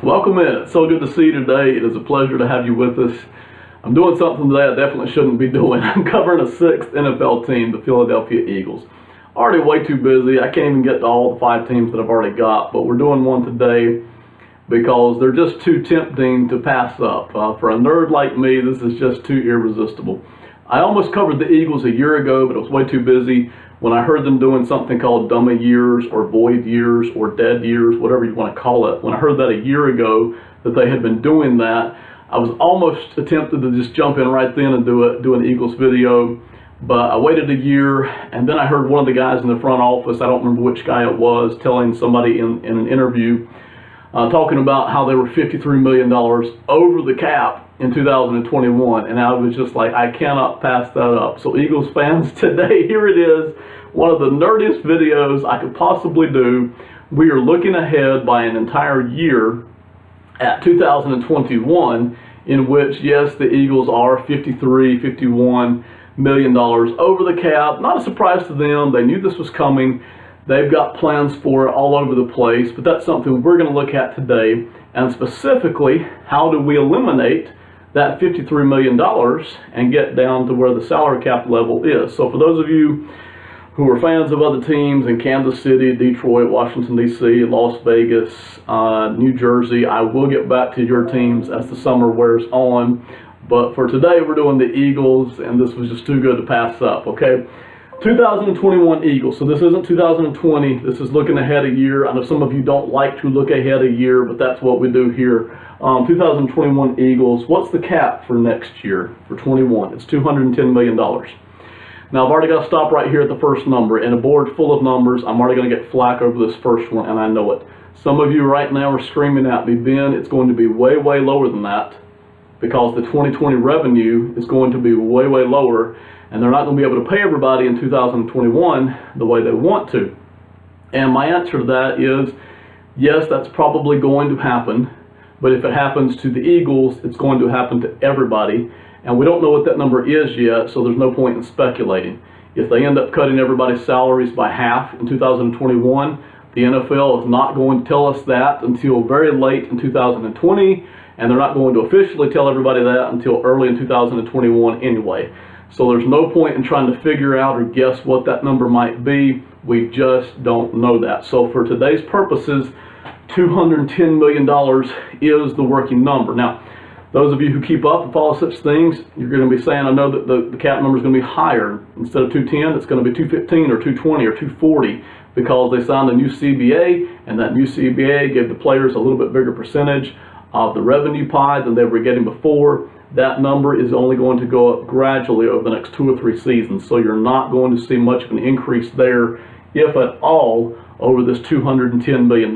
Welcome in. It's so good to see you today. It is a pleasure to have you with us. I'm doing something today I definitely shouldn't be doing. I'm covering a sixth NFL team, the Philadelphia Eagles. Already way too busy. I can't even get to all the 5 teams that I've already got, but we're doing one today because they're just too tempting to pass up. For a nerd like me, this is just too irresistible. I almost covered the Eagles a year ago, but I was way too busy. When I heard them doing something called dummy years or void years or dead years, whatever you want to call it, when I heard that a year ago that they had been doing that, I was almost tempted to just jump in right then and do an Eagles video. But I waited a year, and then I heard one of the guys in the front office, I don't remember which guy it was, telling somebody in an interview, talking about how they were $53 million over the cap in 2021, and I was just like, I cannot pass that up. So Eagles fans, today, here it is, one of the nerdiest videos I could possibly do. We are looking ahead by an entire year at 2021, in which, yes, the Eagles are $51 million over the cap. Not a surprise to them. They knew this was coming. They've got plans for it all over the place, but that's something we're going to look at today, and specifically, how do we eliminate that $53 million and get down to where the salary cap level is. So for those of you who are fans of other teams in Kansas City, Detroit, Washington, D.C., Las Vegas, New Jersey, I will get back to your teams as the summer wears on. But for today, we're doing the Eagles, and this was just too good to pass up, okay? 2021 Eagles. So this isn't 2020. This is looking ahead a year. I know some of you don't like to look ahead a year, but that's what we do here. 2021 Eagles. What's the cap for next year, for 21? It's $210 million. Now, I've already got to stop right here at the first number. In a board full of numbers, I'm already going to get flack over this first one, and I know it. Some of you right now are screaming at me, Ben, it's going to be way, way lower than that, because the 2020 revenue is going to be way, way lower, and they're not going to be able to pay everybody in 2021 the way they want to. And my answer to that is, yes, that's probably going to happen, but if it happens to the Eagles, it's going to happen to everybody, and we don't know what that number is yet, so there's no point in speculating. If they end up cutting everybody's salaries by half in 2021, the NFL is not going to tell us that until very late in 2020, and they're not going to officially tell everybody that until early in 2021 anyway. So there's no point in trying to figure out or guess what that number might be. We just don't know that. So for today's purposes, $210 million is the working number. Now, those of you who keep up and follow such things, you're going to be saying, I know that the cap number is going to be higher. Instead of 210, it's going to be 215 or 220 or 240 because they signed a new CBA, and that new CBA gave the players a little bit bigger percentage of the revenue pie than they were getting before. That number is only going to go up gradually over the next 2 or 3 seasons. So you're not going to see much of an increase there, if at all, over this $210 million.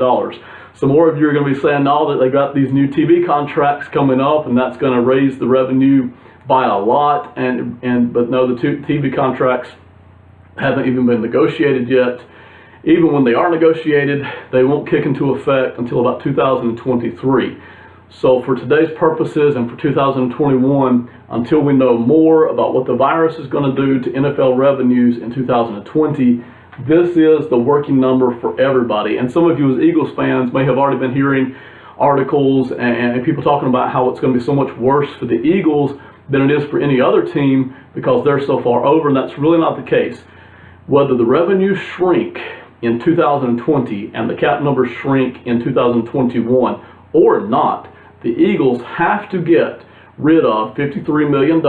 So more of you are going to be saying now that they got these new TV contracts coming up, and that's going to raise the revenue by a lot. But no, the TV contracts haven't even been negotiated yet. Even when they are negotiated, they won't kick into effect until about 2023. So for today's purposes and for 2021, until we know more about what the virus is going to do to NFL revenues in 2020, this is the working number for everybody. And some of you as Eagles fans may have already been hearing articles and people talking about how it's going to be so much worse for the Eagles than it is for any other team because they're so far over, and that's really not the case. Whether the revenues shrink in 2020 and the cap numbers shrink in 2021 or not, the Eagles have to get rid of $53 million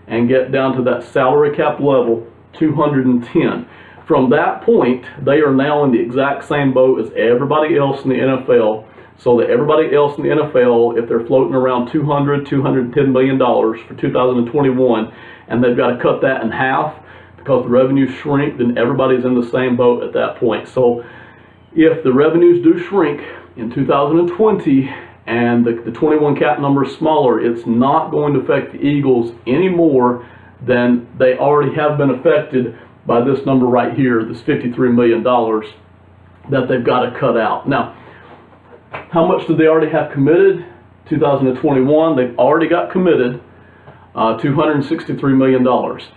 and get down to that salary cap level, 210. From that point, they are now in the exact same boat as everybody else in the NFL. So that everybody else in the NFL, if they're floating around $210 million for 2021, and they've got to cut that in half because the revenues shrink, then everybody's in the same boat at that point. So if the revenues do shrink in 2020, and the 21 cap number is smaller, it's not going to affect the Eagles any more than they already have been affected by this number right here, this $53 million that they've got to cut out. Now, how much do they already have committed? 2021, they've already got committed $263 million,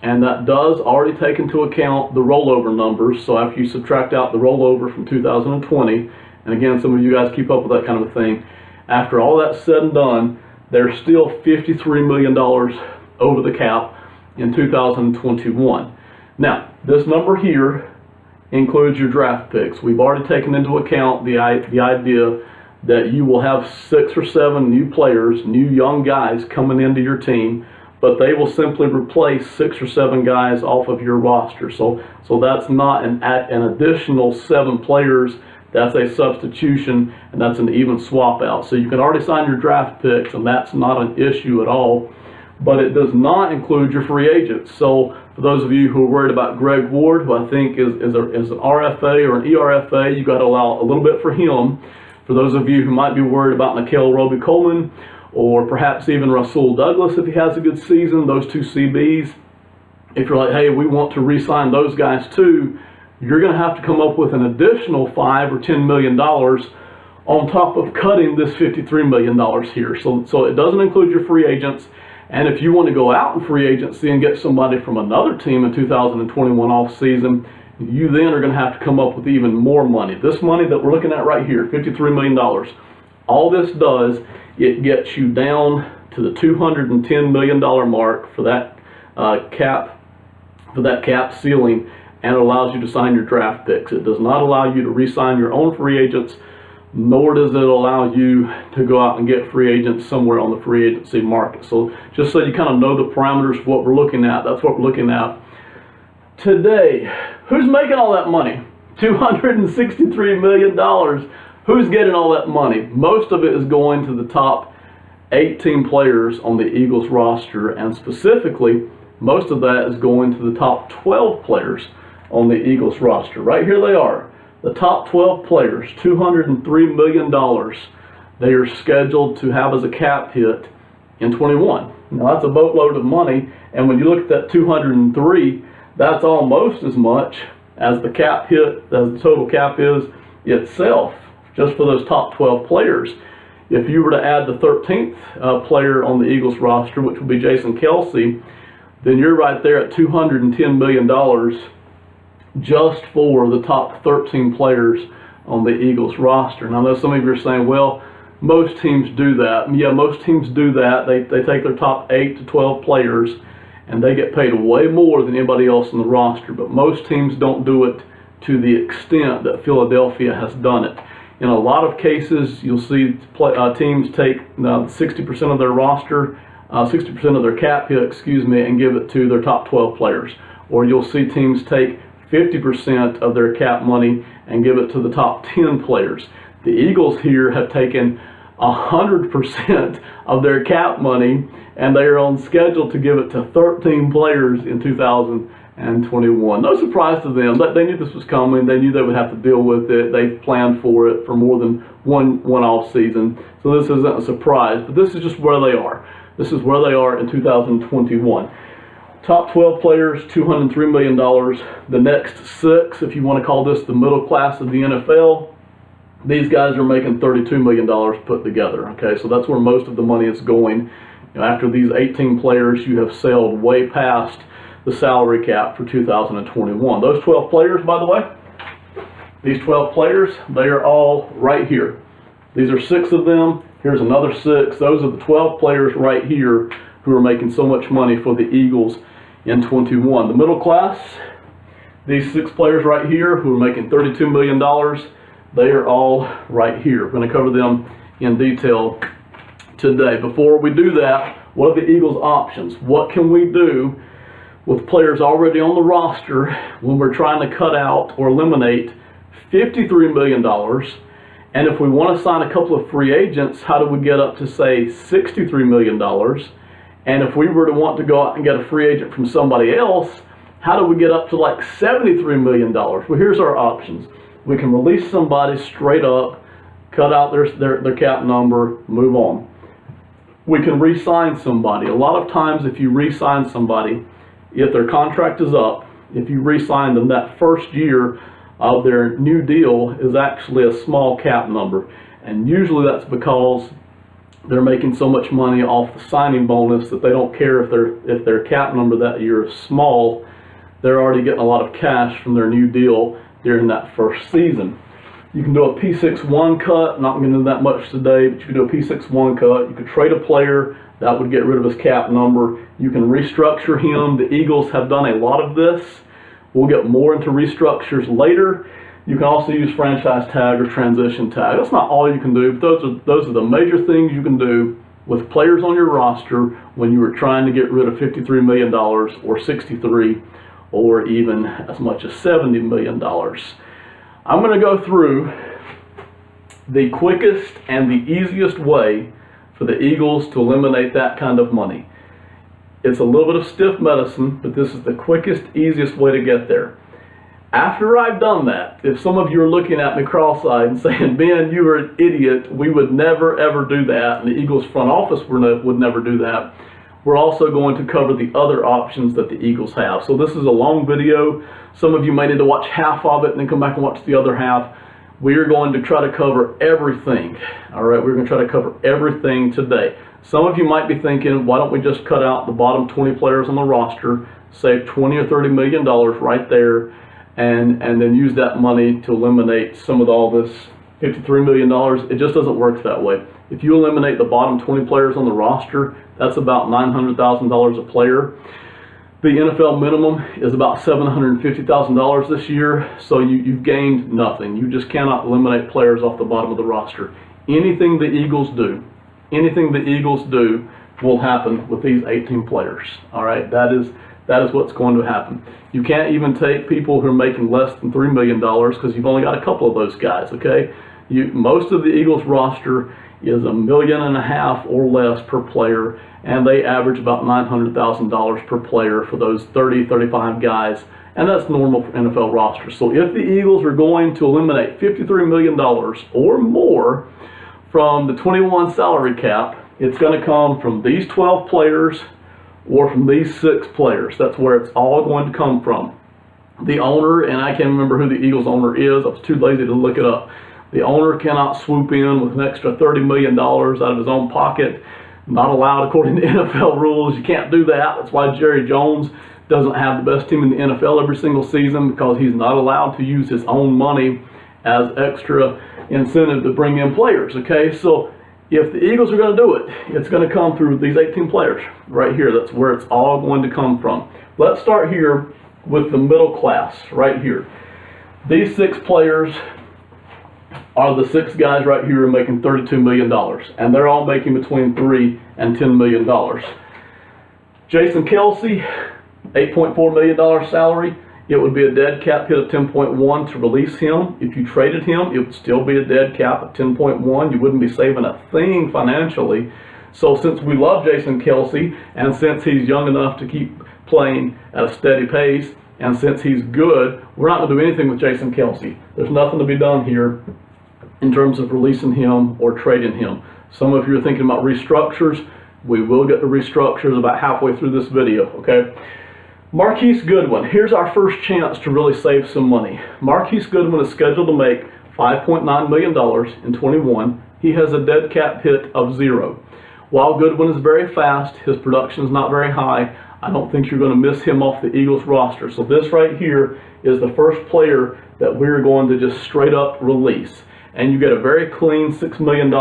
and that does already take into account the rollover numbers. So after you subtract out the rollover from 2020, and again, some of you guys keep up with that kind of a thing, after all that's said and done, they're still $53 million over the cap in 2021. Now, this number here includes your draft picks. We've already taken into account the idea that you will have 6 or 7 new players, new young guys coming into your team, but they will simply replace 6 or 7 guys off of your roster. So that's not an additional 7 players. That's a substitution, and that's an even swap out. So you can already sign your draft picks, and that's not an issue at all. But it does not include your free agents. So for those of you who are worried about Greg Ward, who I think is an RFA or an ERFA, you got to allow a little bit for him. For those of you who might be worried about Nikhil Roby-Coleman, or perhaps even Rasul Douglas if he has a good season, those 2 CBs, if you're like, hey, we want to re-sign those guys too, you're going to have to come up with an additional $5 or $10 million on top of cutting this $53 million here. So it doesn't include your free agents. And if you want to go out in free agency and get somebody from another team in 2021 offseason, you then are going to have to come up with even more money. This money that we're looking at right here, $53 million, all this does, it gets you down to the $210 million mark for that cap ceiling, and it allows you to sign your draft picks. It does not allow you to re-sign your own free agents, nor does it allow you to go out and get free agents somewhere on the free agency market. So just so you kind of know the parameters of what we're looking at, that's what we're looking at today. Who's making all that money? $263 million. Who's getting all that money? Most of it is going to the top 18 players on the Eagles roster, and specifically, most of that is going to the top 12 players on the Eagles roster. Right here they are. The top 12 players, $203 million, they are scheduled to have as a cap hit in 21. Now that's a boatload of money, and when you look at that 203, that's almost as much as the cap hit, as the total cap is itself, just for those top 12 players. If you were to add the 13th player on the Eagles roster, which would be Jason Kelsey, then you're right there at $210 million just for the top 13 players on the Eagles roster. Now I know some of you are saying, well, most teams do that. Yeah, most teams do that. They take their top 8 to 12 players and they get paid way more than anybody else in the roster, but most teams don't do it to the extent that Philadelphia has done it. In a lot of cases, you'll see teams take 60% of their roster, 60% of their cap hit, and give it to their top 12 players. Or you'll see teams take 50% of their cap money and give it to the top 10 players. The Eagles here have taken 100% of their cap money, and they are on schedule to give it to 13 players in 2021. No surprise to them. They knew this was coming. They knew they would have to deal with it. They've planned for it for more than one off season. So this isn't a surprise, but this is just where they are. This is where they are in 2021. Top 12 players, $203 million. The next 6, if you want to call this the middle class of the NFL, these guys are making $32 million put together. Okay, so that's where most of the money is going. After these 18 players, you have sailed way past the salary cap for 2021. Those 12 players, by the way, these 12 players, they are all right here. These are 6 of them. Here's another 6. Those are the 12 players right here who are making so much money for the Eagles in 21. The middle class, these 6 players right here who are making $32 million, they are all right here. We're going to cover them in detail today. Before we do that, what are the Eagles' options? What can we do with players already on the roster when we're trying to cut out or eliminate $53 million? And if we want to sign a couple of free agents, how do we get up to, say, $63 million? And if we were to want to go out and get a free agent from somebody else, how do we get up to like $73 million? Well, here's our options. We can release somebody straight up, cut out their cap number, move on. We can re-sign somebody. A lot of times if you re-sign somebody, if their contract is up, if you re-sign them, that first year of their new deal is actually a small cap number. And usually that's because they're making so much money off the signing bonus that they don't care if their cap number that year is small. They're already getting a lot of cash from their new deal during that first season. You can do a P6-1 cut. Not going to do that much today, but you can do a P6-1 cut. You could trade a player. That would get rid of his cap number. You can restructure him. The Eagles have done a lot of this. We'll get more into restructures later. You can also use franchise tag or transition tag. That's not all you can do, but those are the major things you can do with players on your roster when you were trying to get rid of $53 million or 63 or even as much as $70 million. I'm going to go through the quickest and the easiest way for the Eagles to eliminate that kind of money. It's a little bit of stiff medicine, but this is the quickest, easiest way to get there. After I've done that, if some of you are looking at me cross-eyed and saying, Ben, you are an idiot, we would never ever do that, and the Eagles front office would never do that, we're also going to cover the other options that the Eagles have. So this is a long video. Some of you may need to watch half of it and then come back and watch the other half. We are going to try to cover everything. All right, we're going to try to cover everything today. Some of you might be thinking, why don't we just cut out the bottom 20 players on the roster, save $20 or $30 million right there, and then use that money to eliminate some of all this $53 million. It just doesn't work that way. If you eliminate the bottom 20 players on the roster, that's about $900,000 a player. The NFL minimum is about $750,000 this year, so you've gained nothing. You just cannot eliminate players off the bottom of the roster. Anything the Eagles do will happen with these 18 players. All right, that is what's going to happen. You can't even take people who are making less than $3 million because you've only got a couple of those guys, okay? Most of the Eagles roster is $1.5 million or less per player, and they average about $900,000 per player for those 30, 35 guys, and that's normal for NFL rosters. So if the Eagles are going to eliminate $53 million or more from the 21 salary cap, it's going to come from these 12 players or from these 6 players. That's where it's all going to come from. The owner, and I can't remember who the Eagles owner is, I was too lazy to look it up. The owner cannot swoop in with an extra $30 million out of his own pocket. Not allowed according to NFL rules. You can't do that. That's why Jerry Jones doesn't have the best team in the NFL every single season, because he's not allowed to use his own money as extra incentive to bring in players, okay? So if the Eagles are going to do it, it's going to come through these 18 players right here. That's where it's all going to come from. Let's start here with the middle class right here. These 6 players are the 6 guys right here who are making $32 million, and they're all making between $3 and $10 million. Jason Kelce, $8.4 million salary. It would be a dead cap hit of 10.1 to release him. If you traded him, it would still be a dead cap of 10.1. You wouldn't be saving a thing financially. So since we love Jason Kelce, and since he's young enough to keep playing at a steady pace, and since he's good, we're not going to do anything with Jason Kelce. There's nothing to be done here in terms of releasing him or trading him. Some of you are thinking about restructures. We will get to restructures about halfway through this video, okay? Marquise Goodwin, here's our first chance to really save some money. Marquise Goodwin is scheduled to make $5.9 million in 21. He has a dead cap hit of 0. While Goodwin is very fast, his production is not very high. I don't think you're going to miss him off the Eagles roster. So this right here is the first player that we're going to just straight up release. And you get a very clean $6 million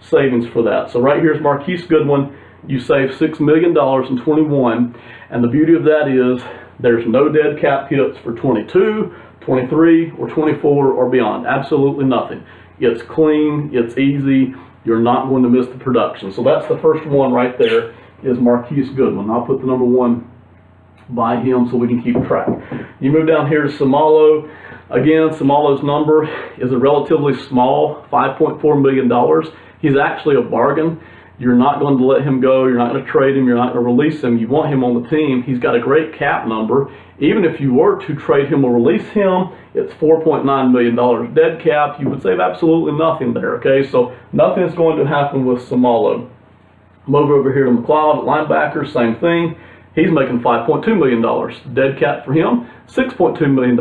savings for that. So right here is Marquise Goodwin. You save $6 million in 21. And the beauty of that is there's no dead cap hits for 22, 23, or 24 or beyond. Absolutely nothing. It's clean, it's easy, you're not going to miss the production. So that's the first one right there, is Marquise Goodwin. I'll put the number 1 by him so we can keep track. You move down here to Samalo. Again, Samalo's number is a relatively small $5.4 million. He's actually a bargain. You're not going to let him go. You're not going to trade him. You're not going to release him. You want him on the team. He's got a great cap number. Even if you were to trade him or release him, it's $4.9 million dead cap. You would save absolutely nothing there, okay? So nothing's going to happen with Samalo. Move over here to McLeod, linebacker, same thing. He's making $5.2 million. Dead cap for him, $6.2 million.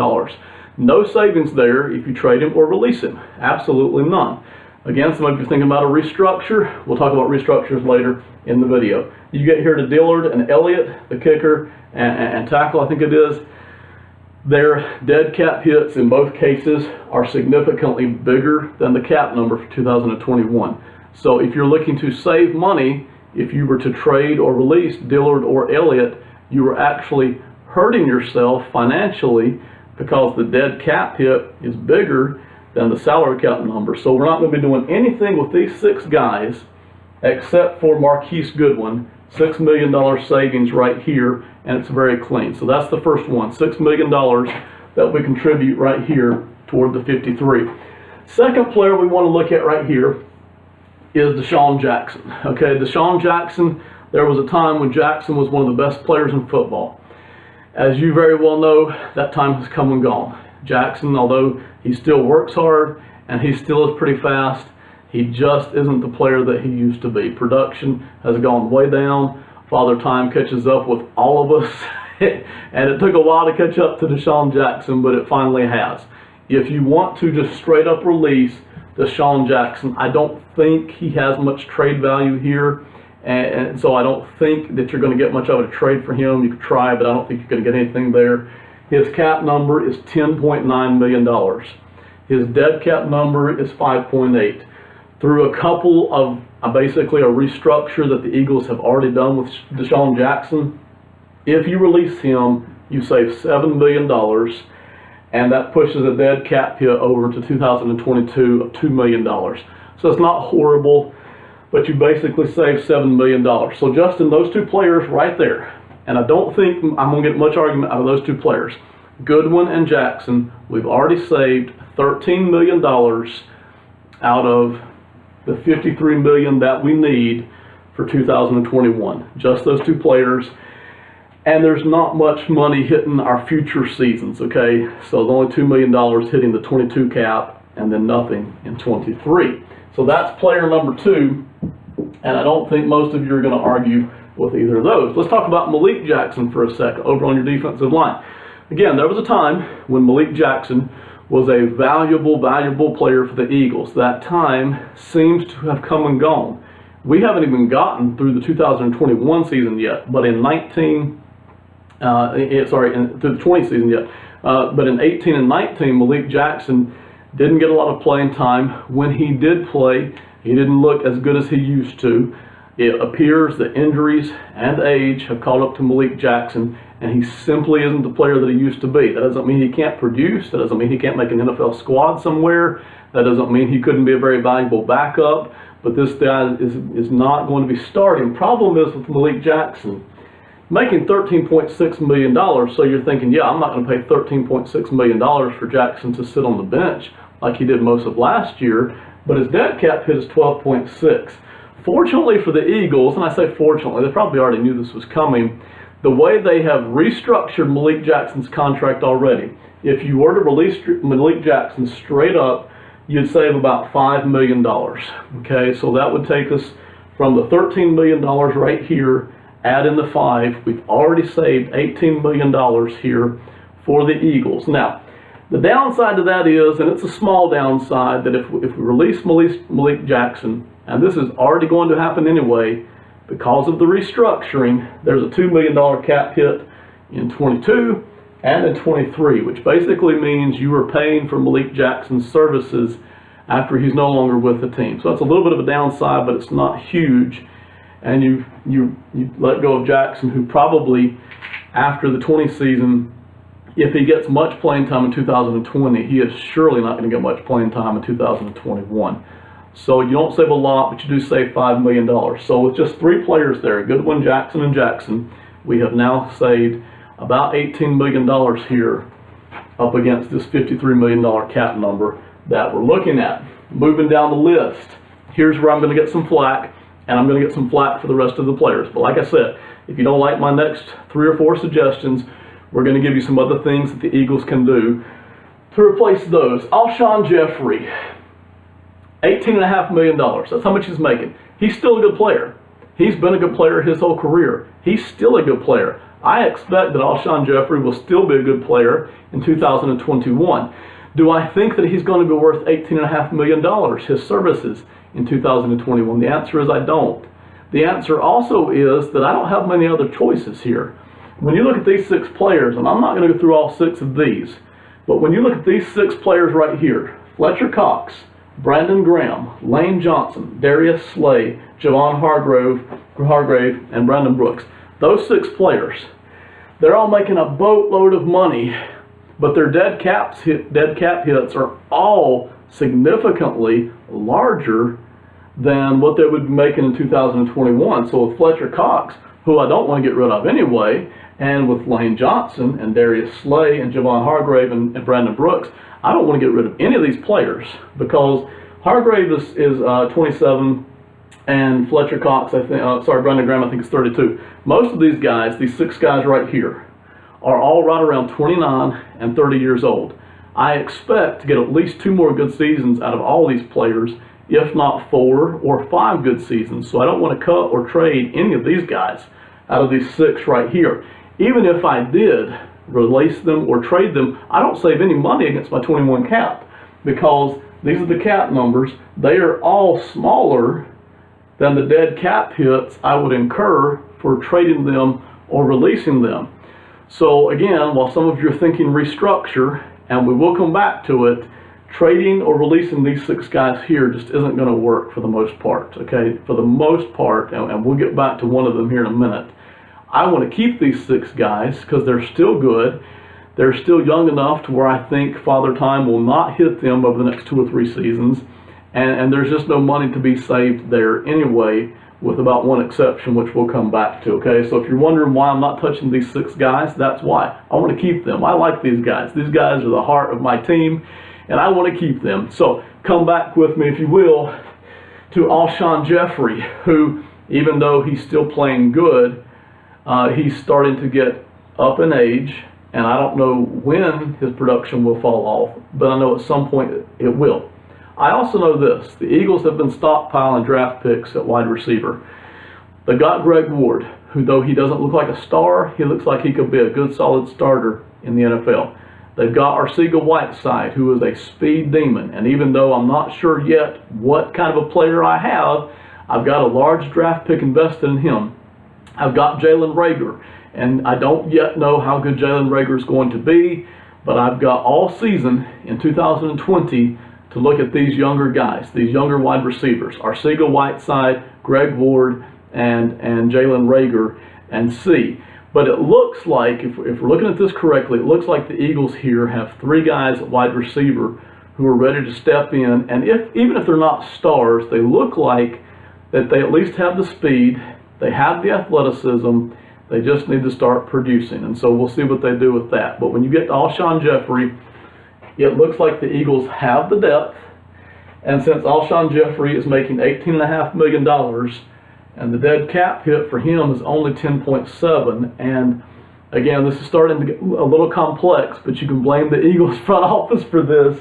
No savings there if you trade him or release him. Absolutely none. Again, some of you are thinking about a restructure. We'll talk about restructures later in the video. You get here to Dillard and Elliott, the kicker and tackle, I think it is. Their dead cap hits in both cases are significantly bigger than the cap number for 2021. So if you're looking to save money, if you were to trade or release Dillard or Elliott, you were actually hurting yourself financially because the dead cap hit is bigger than the salary cap number. So we're not going to be doing anything with these 6 guys except for Marquise Goodwin. $6 million savings right here, and it's very clean. So that's the first one, $6 million that we contribute right here toward the 53. Second player we want to look at right here is Deshaun Jackson. Okay, Deshaun Jackson, there was a time when Jackson was one of the best players in football. As you very well know, that time has come and gone. Jackson, although he still works hard and he still is pretty fast, he just isn't the player that he used to be. Production has gone way down. Father Time catches up with all of us. And it took a while to catch up to Deshaun Jackson, but it finally has. If you want to just straight up release Deshaun Jackson, I don't think he has much trade value here. And so I don't think that you're going to get much of a trade for him. You could try, but I don't think you're going to get anything there. His cap number is $10.9 million. His dead cap number is 5.8. Through a couple of basically a restructure that the Eagles have already done with Deshaun Jackson, if you release him, you save $7 million, and that pushes a dead cap hit over to 2022 of $2 million. So it's not horrible, but you basically save $7 million. So Justin, those 2 players right there, and I don't think I'm going to get much argument out of those 2 players, Goodwin and Jackson, we've already saved $13 million out of the $53 million that we need for 2021. Just those 2 players. And there's not much money hitting our future seasons, okay? So there's only $2 million hitting the 22 cap and then nothing in 23. So that's player number 2. And I don't think most of you are going to argue with either of those. Let's talk about Malik Jackson for a second over on your defensive line. Again, there was a time when Malik Jackson was a valuable player for the Eagles. That time seems to have come and gone. We haven't even gotten through the 2021 season yet, but in through the 20 season yet. But in 18 and 19, Malik Jackson didn't get a lot of playing time. When he did play, he didn't look as good as he used to. It appears that injuries and age have caught up to Malik Jackson, and he simply isn't the player that he used to be. That doesn't mean he can't produce. That doesn't mean he can't make an NFL squad somewhere. That doesn't mean he couldn't be a very valuable backup. But this guy is not going to be starting. Problem is with Malik Jackson, making $13.6 million, so you're thinking, yeah, I'm not going to pay $13.6 million for Jackson to sit on the bench like he did most of last year, but his dead cap hit is 12.6. Fortunately for the Eagles, and I say fortunately, they probably already knew this was coming, the way they have restructured Malik Jackson's contract already, if you were to release Malik Jackson straight up, you'd save about $5 million. Okay, so that would take us from the $13 million right here, add in the 5, we've already saved $18 million here for the Eagles. Now, the downside to that is, and it's a small downside, that if we release Malik Jackson, and this is already going to happen anyway, because of the restructuring, there's a $2 million cap hit in 22 and in 23, which basically means you are paying for Malik Jackson's services after he's no longer with the team. So that's a little bit of a downside, but it's not huge. And you let go of Jackson, who probably, after the 20 season, if he gets much playing time in 2020, he is surely not going to get much playing time in 2021. So you don't save a lot, but you do save $5 million. So with just 3 players there, Goodwin, Jackson, and Jackson, we have now saved about $18 million here up against this $53 million cap number that we're looking at. Moving down the list, here's where I'm going to get some flack, and I'm going to get some flack for the rest of the players. But like I said, if you don't like my next 3 or 4 suggestions, we're going to give you some other things that the Eagles can do to replace those. Alshon Jeffrey, $18.5 million. That's how much he's making. He's still a good player. He's been a good player his whole career. He's still a good player. I expect that Alshon Jeffrey will still be a good player in 2021. Do I think that he's going to be worth $18.5 million, his services, in 2021? The answer is I don't. The answer also is that I don't have many other choices here. when you look at these 6 players, and I'm not going to go through all 6 of these, but when you look at these 6 players right here, Fletcher Cox, Brandon Graham, Lane Johnson, Darius Slay, Javon Hargrave, and Brandon Brooks, those 6 players, they're all making a boatload of money, but their dead cap hits are all significantly larger than what they would be making in 2021. So with Fletcher Cox, who I don't want to get rid of anyway, and with Lane Johnson and Darius Slay and Javon Hargrave and Brandon Brooks, I don't want to get rid of any of these players because Hargrave is 27 and Fletcher Cox, Brandon Graham, I think is 32. Most of these guys, these 6 guys right here, are all right around 29 and 30 years old. I expect to get at least 2 more good seasons out of all these players, if not 4 or 5 good seasons. So I don't want to cut or trade any of these guys out of these 6 right here. Even if I did release them or trade them, I don't save any money against my 21 cap because these are the cap numbers. They are all smaller than the dead cap hits I would incur for trading them or releasing them. So again, while some of you are thinking restructure, and we will come back to it, trading or releasing these 6 guys here just isn't going to work for the most part, okay? For the most part, and we'll get back to one of them here in a minute. I want to keep these 6 guys because they're still good. They're still young enough to where I think Father Time will not hit them over the next 2 or 3 seasons. And there's just no money to be saved there anyway, with about one exception, which we'll come back to, okay? So if you're wondering why I'm not touching these 6 guys, that's why. I want to keep them. I like these guys. These guys are the heart of my team, and I want to keep them. So come back with me, if you will, to Alshon Jeffrey, who, even though he's still playing good, he's starting to get up in age, and I don't know when his production will fall off, but I know at some point it will. I also know this: the Eagles have been stockpiling draft picks at wide receiver. They got Greg Ward, who, though he doesn't look like a star, he looks like he could be a good solid starter in the NFL. They've got Arcega-Whiteside, who is a speed demon, and even though I'm not sure yet what kind of a player I have, I've got a large draft pick invested in him. I've got Jalen Reagor, and I don't yet know how good Jalen Reagor is going to be, but I've got all season in 2020 to look at these younger guys, these younger wide receivers, Arcega-Whiteside, Greg Ward, and Jalen Reagor, and see. But it looks like, if we're looking at this correctly, it looks like the Eagles here have 3 guys at wide receiver who are ready to step in, and even if they're not stars, they look like that they at least have the speed, they have the athleticism, they just need to start producing. And so we'll see what they do with that. But when you get to Alshon Jeffrey, it looks like the Eagles have the depth, and since Alshon Jeffrey is making $18.5 million, and the dead cap hit for him is only 10.7, and again, this is starting to get a little complex, but you can blame the Eagles front office for this.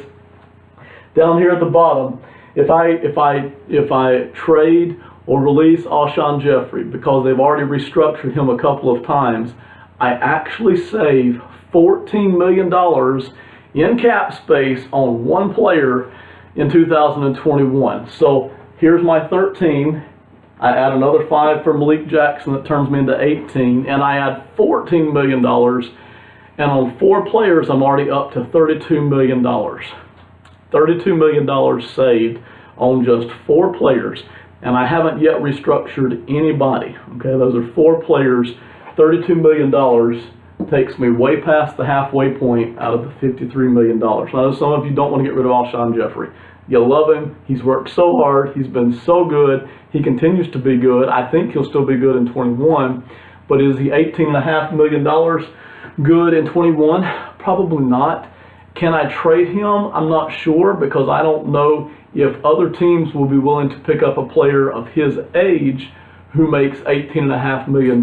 Down here at the bottom, if I trade or release Alshon Jeffrey because they've already restructured him a couple of times, I actually save $14 million in cap space on one player in 2021. So here's my 13. I add another 5 for Malik Jackson, that turns me into 18, and I add $14 million. And on 4 players, I'm already up to $32 million. $32 million saved on just 4 players. And I haven't yet restructured anybody. Okay, those are 4 players. $32 million takes me way past the halfway point out of the $53 million. I know some of you don't want to get rid of Alshon Jeffrey. You love him. He's worked so hard. He's been so good. He continues to be good. I think he'll still be good in 21. But is he $18.5 million good in 21? Probably not. Can I trade him? I'm not sure, because I don't know if other teams will be willing to pick up a player of his age who makes $18.5 million.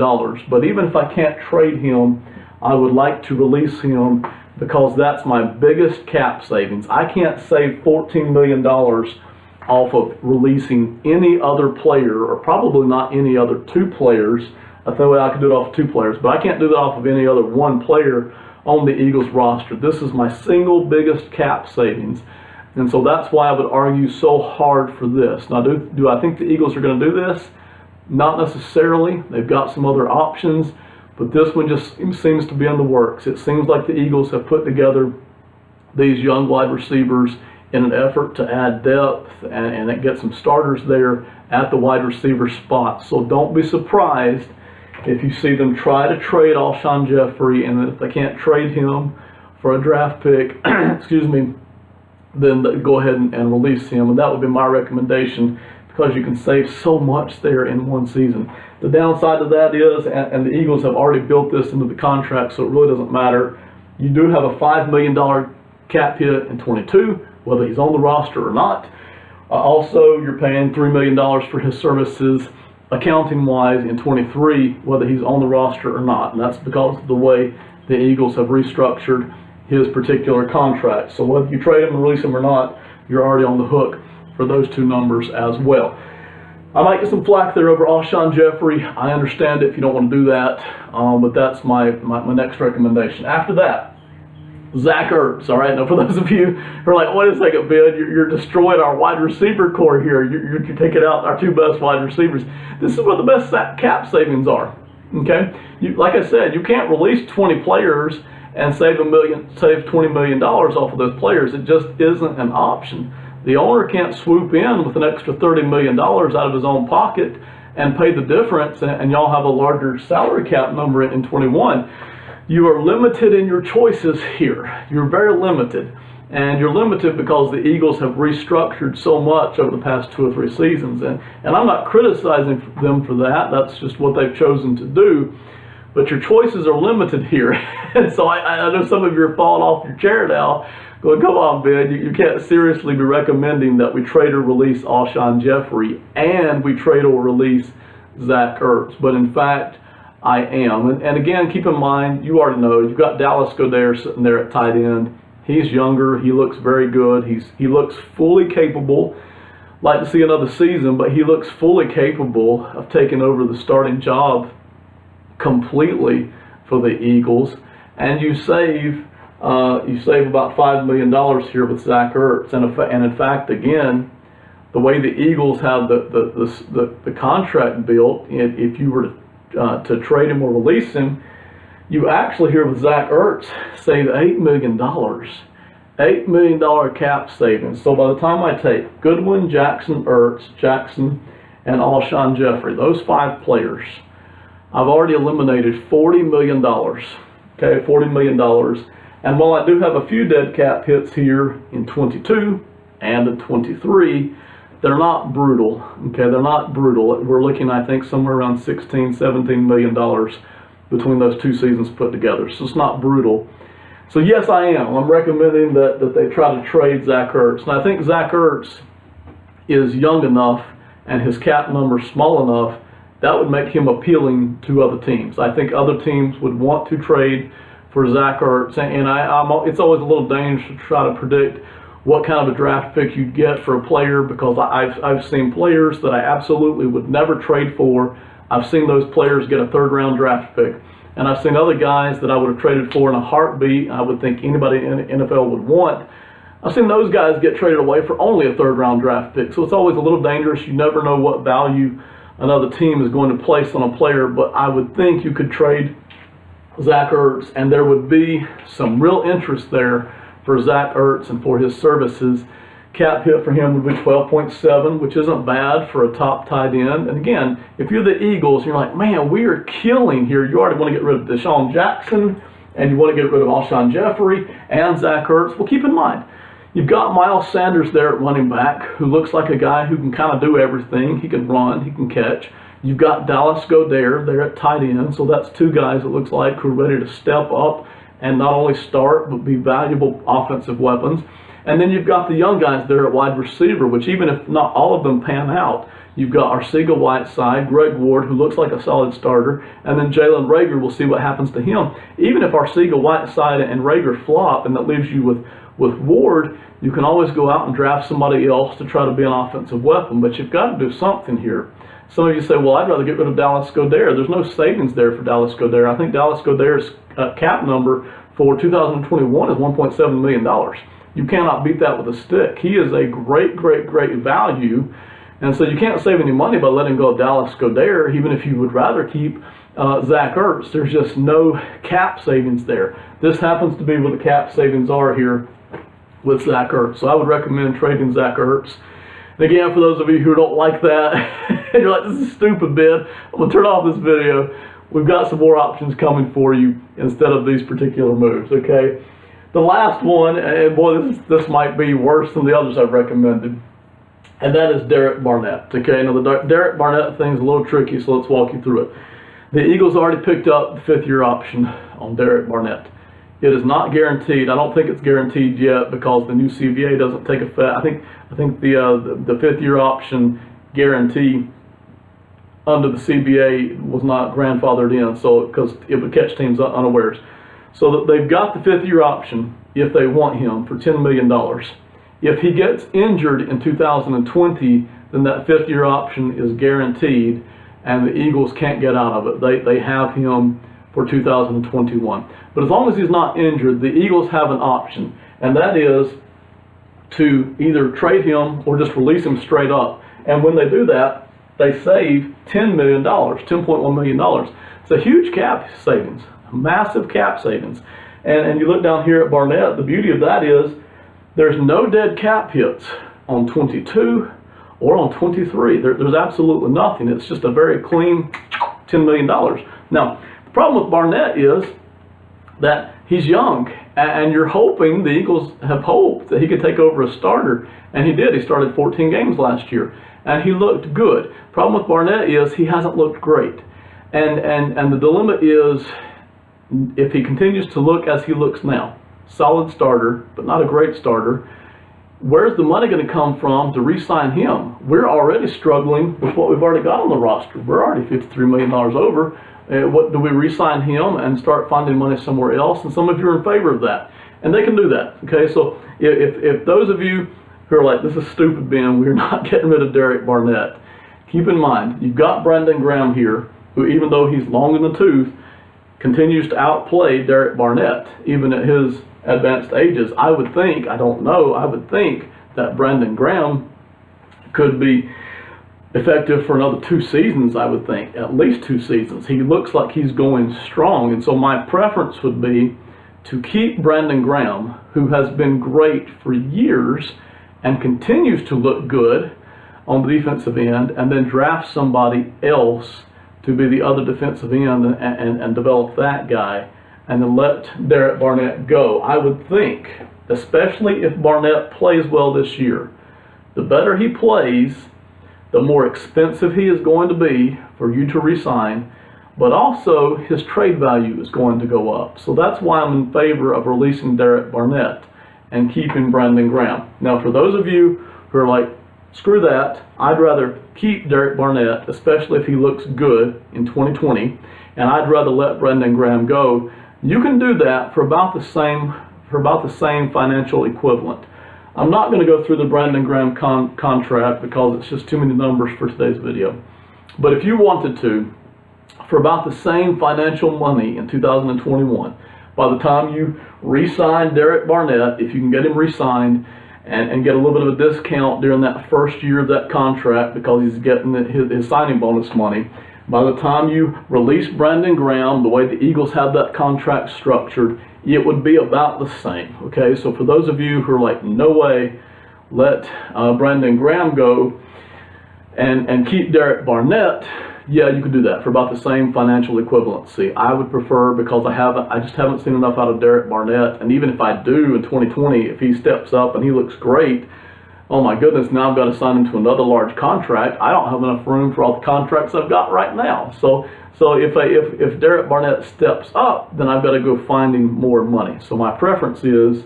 But even if I can't trade him, I would like to release him, because that's my biggest cap savings. I can't save $14 million off of releasing any other player, or probably not any other 2 players. I thought I could do it off of 2 players, but I can't do that off of any other 1 player on the Eagles roster. This is my single biggest cap savings. And so that's why I would argue so hard for this. Now, do I think the Eagles are going to do this? Not necessarily. They've got some other options. But this one just seems to be in the works. It seems like the Eagles have put together these young wide receivers in an effort to add depth and get some starters there at the wide receiver spot. So don't be surprised if you see them try to trade Alshon Jeffrey, and if they can't trade him for a draft pick, excuse me, then go ahead and release him. And that would be my recommendation, because you can save so much there in one season. The downside of that is, and the Eagles have already built this into the contract, so it really doesn't matter, you do have a $5 million cap hit in 22, whether he's on the roster or not. Also, you're paying $3 million for his services accounting-wise in 23, whether he's on the roster or not. And that's because of the way the Eagles have restructured his particular contract. So whether you trade him and release him or not, you're already on the hook for those two numbers as well. I might get some flack there over Alshon Jeffrey. I understand it if you don't want to do that, but that's my next recommendation. After that, Zach Ertz. All right, now for those of you who are like, wait a second, Ben, you're destroying our wide receiver core here. You're taking out our two best wide receivers. This is where the best cap savings are. Okay, like I said, you can't release 20 players and save $20 million off of those players. It just isn't an option. The owner can't swoop in with an extra $30 million out of his own pocket and pay the difference, and y'all have a larger salary cap number in 21. You are limited in your choices here. You're very limited. And you're limited because the Eagles have restructured so much over the past 2 or 3 seasons. And I'm not criticizing them for that. That's just what they've chosen to do. But your choices are limited here. And so I know some of you are falling off your chair now, going, come on, Ben, you can't seriously be recommending that we trade or release Alshon Jeffrey and we trade or release Zach Ertz. But in fact, I am. And again, keep in mind, you already know, you've got Dallas Goedert sitting there at tight end. He's younger. He looks very good. He looks fully capable. Like to see another season, but he looks fully capable of taking over the starting job completely for the Eagles. And you save about $5 million here with Zach Ertz. And in fact, again, the way the Eagles have the contract built, if you were to trade him or release him, you actually here with Zach Ertz save $8 million. $8 million cap savings. So by the time I take Goodwin, Jackson, Ertz, Jackson, and Alshon Jeffrey, those 5 players, I've already eliminated $40 million. Okay, $40 million. And while I do have a few dead cap hits here in 22 and in 23, they're not brutal. Okay, they're not brutal. We're looking, I think, somewhere around $16, $17 million between those 2 seasons put together. So it's not brutal. So yes, I am. I'm recommending that they try to trade Zach Ertz. And I think Zach Ertz is young enough and his cap number small enough that would make him appealing to other teams. I think other teams would want to trade for Zach Ertz. And it's always a little dangerous to try to predict what kind of a draft pick you'd get for a player, because I've seen players that I absolutely would never trade for. I've seen those players get a 3rd round draft pick. And I've seen other guys that I would have traded for in a heartbeat, I would think anybody in the NFL would want. I've seen those guys get traded away for only a 3rd round draft pick. So it's always a little dangerous. You never know what value another team is going to place on a player. But I would think you could trade Zach Ertz, and there would be some real interest there for Zach Ertz and for his services. Cap hit for him would be 12.7, which isn't bad for a top tight end. And again, if you're the Eagles, you're like, man, we are killing here. You already want to get rid of Deshaun Jackson, and you want to get rid of Alshon Jeffrey and Zach Ertz. Well, keep in mind, you've got Miles Sanders there at running back, who looks like a guy who can kind of do everything. He can run, he can catch. You've got Dallas Goedert there at tight end, so that's 2 guys it looks like who are ready to step up and not only start, but be valuable offensive weapons. And then you've got the young guys there at wide receiver, which even if not all of them pan out, you've got Arcega-Whiteside, Greg Ward, who looks like a solid starter, and then Jalen Reagor. We'll see what happens to him. Even if Arcega-Whiteside and Reagor flop, and that leaves you with Ward, you can always go out and draft somebody else to try to be an offensive weapon. But you've got to do something here. Some of you say, well, I'd rather get rid of Dallas Goedert. There's no savings there for Dallas Goedert. I think Dallas Goedert's cap number for 2021 is $1.7 million. You cannot beat that with a stick. He is a great, great, great value. And so you can't save any money by letting go of Dallas Goedert, even if you would rather keep Zach Ertz. There's just no cap savings there. This happens to be what the cap savings are here with Zach Ertz. So I would recommend trading Zach Ertz. And again, for those of you who don't like that, and you're like, this is stupid, Ben, I'm going to turn off this video. We've got some more options coming for you instead of these particular moves, okay? The last one, and boy, this might be worse than the others I've recommended, and that is Derek Barnett, okay? Now, the Derek Barnett thing's a little tricky, so let's walk you through it. The Eagles already picked up the fifth-year option on Derek Barnett. It is not guaranteed. I don't think it's guaranteed yet because the new CBA doesn't take effect. I think the fifth-year option guarantee under the CBA was not grandfathered in, so because it would catch teams unawares. So that they've got the fifth-year option if they want him for $10 million. If he gets injured in 2020, then that fifth-year option is guaranteed, and the Eagles can't get out of it. They have him for 2021. But as long as he's not injured, the Eagles have an option, and that is to either trade him or just release him straight up. And when they do that, they save $10 million, $10.1 million. It's a huge cap savings, massive cap savings. And you look down here at Barnett, the beauty of that is there's no dead cap hits on 22 or on 23. There's absolutely nothing. It's just a very clean $10 million. Now, the problem with Barnett is that he's young, and you're hoping, the Eagles have hoped that he could take over as starter, and he did. He started 14 games last year, and he looked good. Problem with Barnett is he hasn't looked great, and the dilemma is if he continues to look as he looks now, solid starter, but not a great starter, where's the money going to come from to re-sign him? We're already struggling with what we've already got on the roster. We're already $53 million over. What do we re-sign him and start finding money somewhere else? And some of you are in favor of that, and they can do that. Okay, so if those of you who are like, this is stupid, Ben, we're not getting rid of Derek Barnett, keep in mind you've got Brandon Graham here, who even though he's long in the tooth, continues to outplay Derek Barnett even at his advanced ages. I would think, I don't know, I would think that Brandon Graham could be effective for another 2 seasons, I would think, at least 2 seasons. He looks like he's going strong, and so my preference would be to keep Brandon Graham, who has been great for years and continues to look good on the defensive end, and then draft somebody else to be the other defensive end and develop that guy, and then let Derek Barnett go. I would think, especially if Barnett plays well this year, the better he plays, the more expensive he is going to be for you to re-sign, but also his trade value is going to go up. So that's why I'm in favor of releasing Derek Barnett and keeping Brandon Graham. Now, for those of you who are like, screw that, I'd rather keep Derek Barnett, especially if he looks good in 2020, and I'd rather let Brandon Graham go. You can do that for about the same financial equivalent. I'm not going to go through the Brandon Graham contract because it's just too many numbers for today's video. But if you wanted to, for about the same financial money in 2021, by the time you re-sign Derek Barnett, if you can get him re-signed and get a little bit of a discount during that first year of that contract because he's getting his signing bonus money, by the time you release Brandon Graham, the way the Eagles have that contract structured, it would be about the same. Okay, so for those of you who are like, no way, let Brandon Graham go and keep Derek Barnett, yeah, you could do that for about the same financial equivalency. I would prefer, because I just haven't seen enough out of Derek Barnett, and even if I do in 2020, if he steps up and he looks great, oh my goodness, now I've got to sign him to another large contract. I don't have enough room for all the contracts I've got right now. So if Derek Barnett steps up, then I've got to go finding more money. So my preference is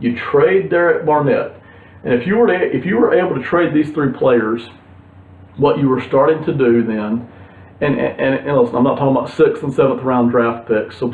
you trade Derek Barnett. And if you were able to trade these 3 players, what you were starting to do then, and listen, I'm not talking about 6th and 7th round draft picks, so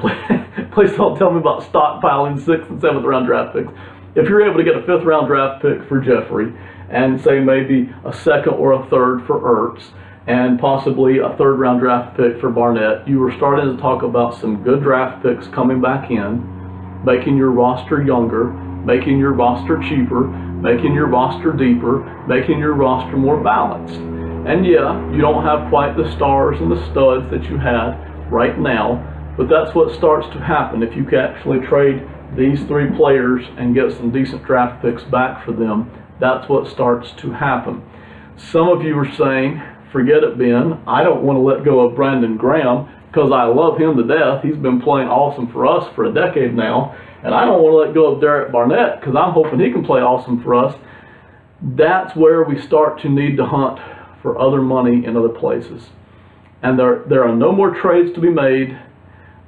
please don't tell me about stockpiling 6th and 7th round draft picks. If you're able to get a 5th round draft pick for Jeffrey, and say maybe a 2nd or a 3rd for Ertz, and possibly a 3rd round draft pick for Barnett, you were starting to talk about some good draft picks coming back in, making your roster younger, making your roster cheaper, making your roster deeper, making your roster more balanced. And yeah, you don't have quite the stars and the studs that you had right now, but that's what starts to happen if you can actually trade these three players and get some decent draft picks back for them. That's what starts to happen. Some of you are saying, forget it, Ben. I don't want to let go of Brandon Graham because I love him to death. He's been playing awesome for us for a decade now. And I don't want to let go of Derek Barnett because I'm hoping he can play awesome for us. That's where we start to need to hunt for other money in other places. And there are no more trades to be made.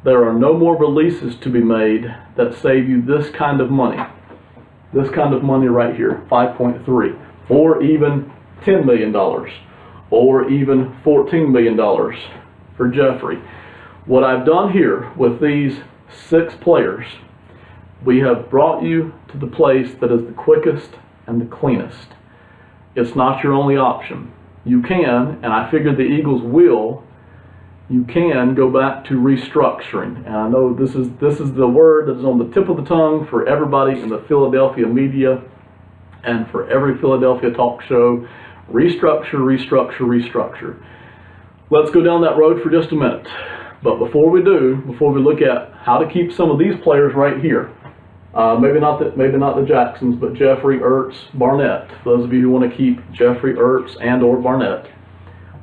There are no more releases to be made that save you this kind of money. This kind of money right here, 5.3, or even $10 million, or even $14 million for Jeffrey. What I've done here with these 6 players, we have brought you to the place that is the quickest and the cleanest. It's not your only option. You can, and I figure the Eagles will, you can go back to restructuring. And I know this is the word that is on the tip of the tongue for everybody in the Philadelphia media and for every Philadelphia talk show. Restructure, restructure, restructure. Let's go down that road for just a minute. But before we do, before we look at how to keep some of these players right here, maybe not the Jacksons, but Jeffrey, Ertz, Barnett. Those of you who want to keep Jeffrey, Ertz, and or Barnett,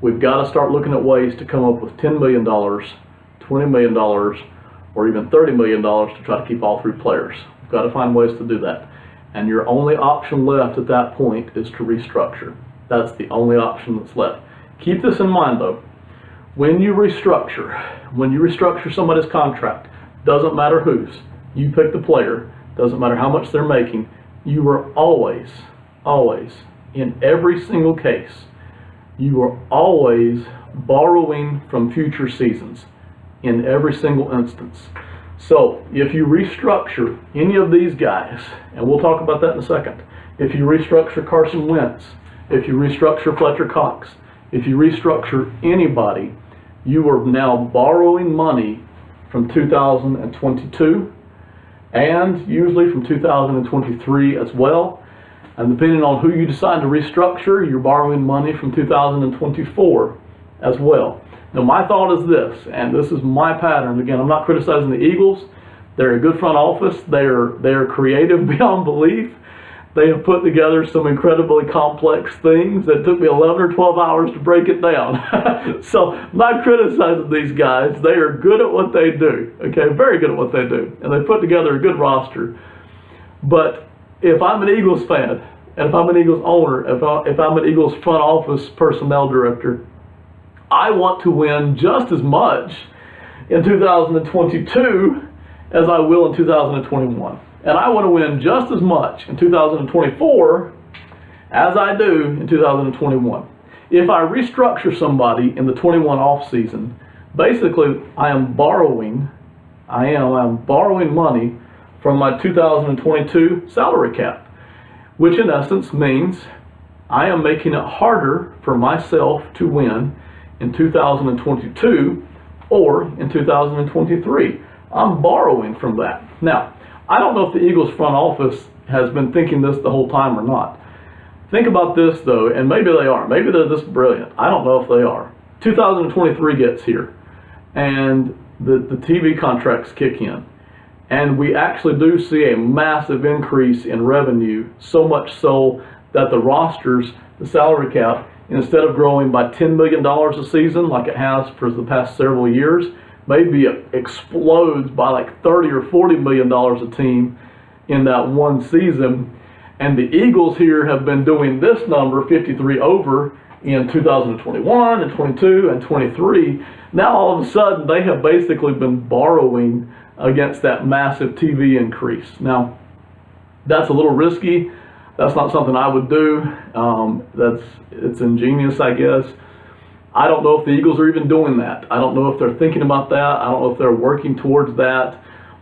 we've got to start looking at ways to come up with $10 million, $20 million, or even $30 million to try to keep all 3 players. We've got to find ways to do that. And your only option left at that point is to restructure. That's the only option that's left. Keep this in mind though. When you restructure somebody's contract, doesn't matter whose, you pick the player, doesn't matter how much they're making, you are always, in every single case, you are always borrowing from future seasons in every single instance. So if you restructure any of these guys, and we'll talk about that in a second, if you restructure Carson Wentz, if you restructure Fletcher Cox, if you restructure anybody, you are now borrowing money from 2022 and usually from 2023 as well. And depending on who you decide to restructure, you're borrowing money from 2024 as well. Now my thought is this, and this is my pattern. Again, I'm not criticizing the Eagles. They're a good front office. They're creative beyond belief. They have put together some incredibly complex things that took me 11 or 12 hours to break it down. So I'm not criticizing these guys. They are good at what they do, okay? Very good at what they do. And they put together a good roster. But if I'm an Eagles fan, and if I'm an Eagles owner, if I'm an Eagles front office personnel director, I want to win just as much in 2022 as I will in 2021. And I want to win just as much in 2024 as I do in 2021. If I restructure somebody in the 21 offseason, basically I am borrowing money from my 2022 salary cap, which in essence means I am making it harder for myself to win in 2022 or in 2023. I'm borrowing from that. Now, I don't know if the Eagles front office has been thinking this the whole time or not. Think about this though, and maybe they are. Maybe they're this brilliant. I don't know if they are. 2023 gets here, and the TV contracts kick in. And we actually do see a massive increase in revenue, so much so that the rosters, the salary cap, instead of growing by $10 million a season like it has for the past several years, maybe it explodes by like $30 or $40 million a team in that one season. And the Eagles here have been doing this number, 53 over, in 2021 and 22 and 23. Now all of a sudden they have basically been borrowing against that massive TV increase. Now that's a little risky. That's not something I would do. It's ingenious, I guess. I don't know if the Eagles are even doing that. I don't know if they're thinking about that. I don't know if they're working towards that.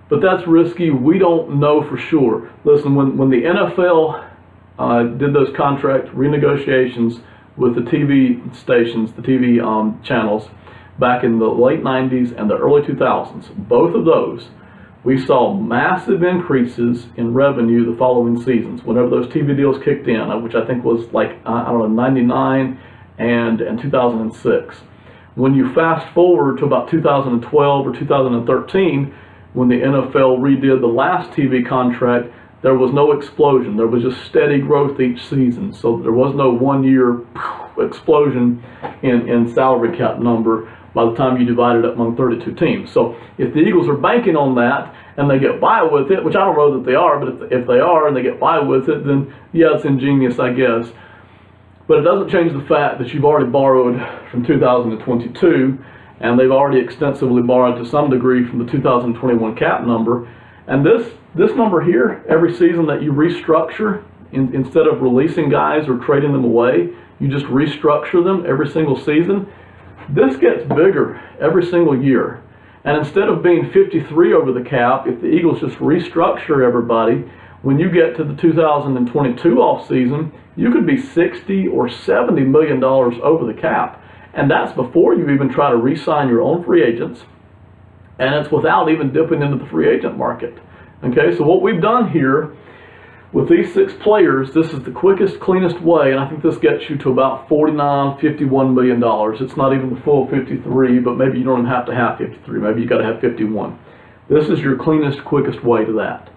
But that's risky. We don't know for sure. Listen, when the NFL did those contract renegotiations with the TV stations, the TV channels, back in the late 90s and the early 2000s, both of those, we saw massive increases in revenue the following seasons, whenever those TV deals kicked in, which I think was like, 99 and 2006. When you fast forward to about 2012 or 2013, when the NFL redid the last TV contract, there was no explosion. There was just steady growth each season. So there was no 1 year explosion in salary cap number by the time you divide it up among 32 teams. So if the Eagles are banking on that and they get by with it, which I don't know that they are, but if they are and they get by with it, then yeah, it's ingenious, I guess. But it doesn't change the fact that you've already borrowed from 2022, and they've already extensively borrowed to some degree from the 2021 cap number. And this number here, every season that you restructure, instead of releasing guys or trading them away, you just restructure them every single season. This gets bigger every single year. And instead of being 53 over the cap, if the Eagles just restructure everybody, when you get to the 2022 offseason, you could be 60 or $70 million over the cap. And that's before you even try to re-sign your own free agents. And it's without even dipping into the free agent market. Okay, so what we've done here with these 6 players, this is the quickest, cleanest way, and I think this gets you to about $49, $51 million. It's not even the full 53, but maybe you don't even have to have 53. Maybe you got to have 51. This is your cleanest, quickest way to that.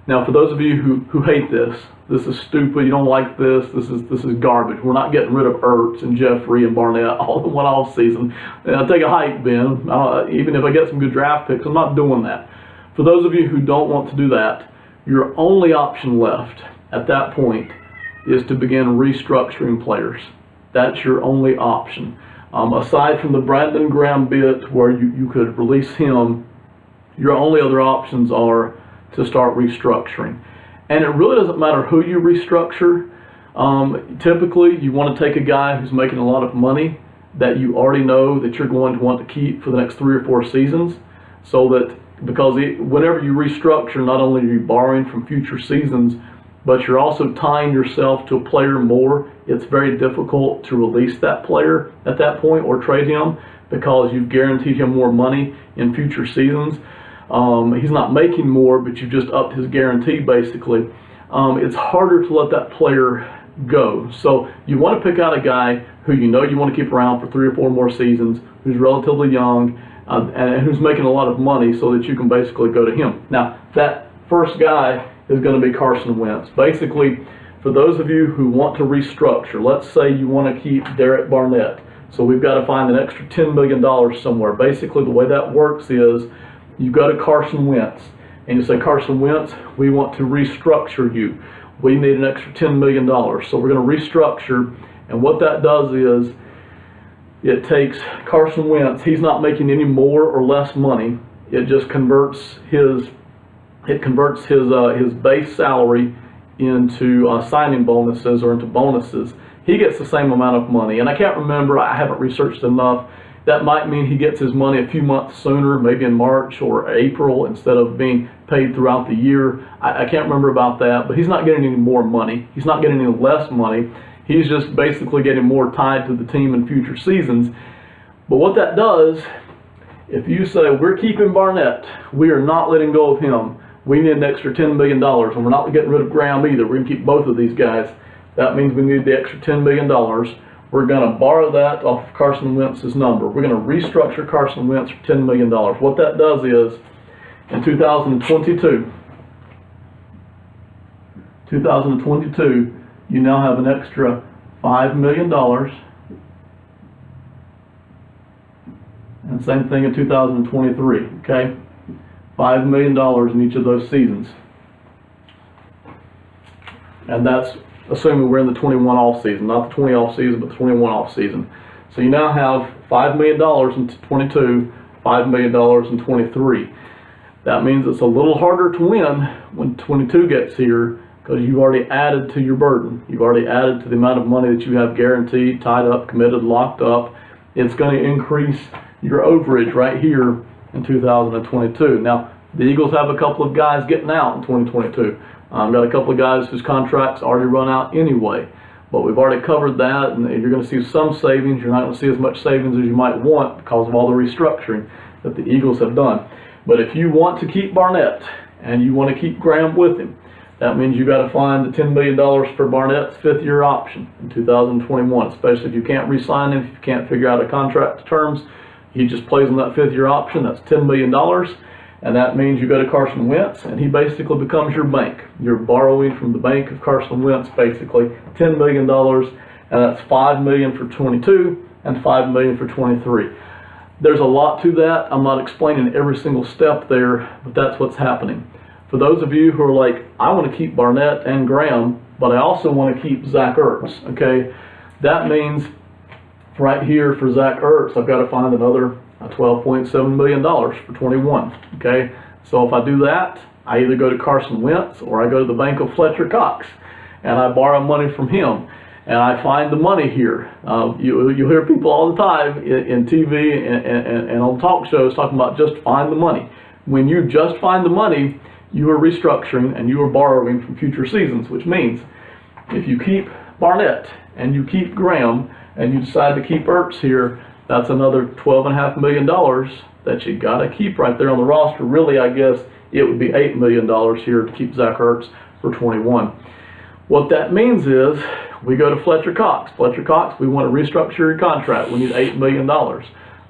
Now, for those of you who hate this is stupid, you don't like this is garbage. We're not getting rid of Ertz and Jeffrey and Barnett all in one off season. I'll take a hike, Ben. Even if I get some good draft picks, I'm not doing that. For those of you who don't want to do that, your only option left at that point is to begin restructuring players. That's your only option. Aside from the Brandon Graham bit where you could release him, your only other options are to start restructuring. And it really doesn't matter who you restructure. Typically, you want to take a guy who's making a lot of money that you already know that you're going to want to keep for the next 3 or 4 seasons, so that because whenever you restructure, not only are you borrowing from future seasons, but you're also tying yourself to a player more. It's very difficult to release that player at that point or trade him because you've guaranteed him more money in future seasons. He's not making more, but you've just upped his guarantee basically. It's harder to let that player go. So you want to pick out a guy who you know you want to keep around for 3 or 4 more seasons, who's relatively young, and who's making a lot of money so that you can basically go to him. Now, that first guy is going to be Carson Wentz. Basically, for those of you who want to restructure, let's say you want to keep Derek Barnett. So we've got to find an extra $10 million somewhere. Basically, the way that works is you go to Carson Wentz and you say, Carson Wentz, we want to restructure you. We need an extra $10 million. So we're going to restructure. And what that does is it takes Carson Wentz, he's not making any more or less money. It just converts his base salary into signing bonuses or into bonuses. He gets the same amount of money. And I can't remember, I haven't researched enough. That might mean he gets his money a few months sooner, maybe in March or April, instead of being paid throughout the year. I can't remember about that, but he's not getting any more money. He's not getting any less money. He's just basically getting more tied to the team in future seasons. But what that does, if you say, we're keeping Barnett, we are not letting go of him, we need an extra $10 million, and we're not getting rid of Graham either, we're going to keep both of these guys, that means we need the extra $10 million. We're going to borrow that off of Carson Wentz's number. We're going to restructure Carson Wentz for $10 million. What that does is, in 2022, you now have an extra $5 million. And same thing in 2023, okay? $5 million in each of those seasons. And that's assuming we're in the 21 off season, not the 20 off season, but the 21 off season. So you now have $5 million in 22, $5 million in 23. That means it's a little harder to win when 22 gets here because you've already added to your burden. You've already added to the amount of money that you have guaranteed, tied up, committed, locked up. It's going to increase your overage right here in 2022. Now, the Eagles have a couple of guys getting out in 2022. Got a couple of guys whose contracts already run out anyway, but we've already covered that, and you're going to see some savings. You're not going to see as much savings as you might want because of all the restructuring that the Eagles have done. But if you want to keep Barnett and you want to keep Graham with him, That means you got to find the $10 million for Barnett's fifth-year option in 2021, especially if you can't re-sign him, if you can't figure out a contract terms. He just plays on that fifth-year option. That's $10 million. And that means you go to Carson Wentz, and he basically becomes your bank. You're borrowing from the bank of Carson Wentz, basically $10 million, and that's $5 million for 22 and $5 million for 23. There's a lot to that. I'm not explaining every single step there, but that's what's happening. For those of you who are like, I want to keep Barnett and Graham, but I also want to keep Zach Ertz, okay? That means right here for Zach Ertz, I've got to find another $12.7 million for 21, okay? So if I do that, I either go to Carson Wentz or I go to the bank of Fletcher Cox, and I borrow money from him, and I find the money here. You hear people all the time in TV and on talk shows talking about just find the money. When you just find the money, you are restructuring and you are borrowing from future seasons, which means if you keep Barnett and you keep Graham and you decide to keep Ertz here, that's another $12.5 million that you got to keep right there on the roster. Really, I guess it would be $8 million here to keep Zach Ertz for 21. What that means is we go to Fletcher Cox. Fletcher Cox, we want to restructure your contract. We need $8 million.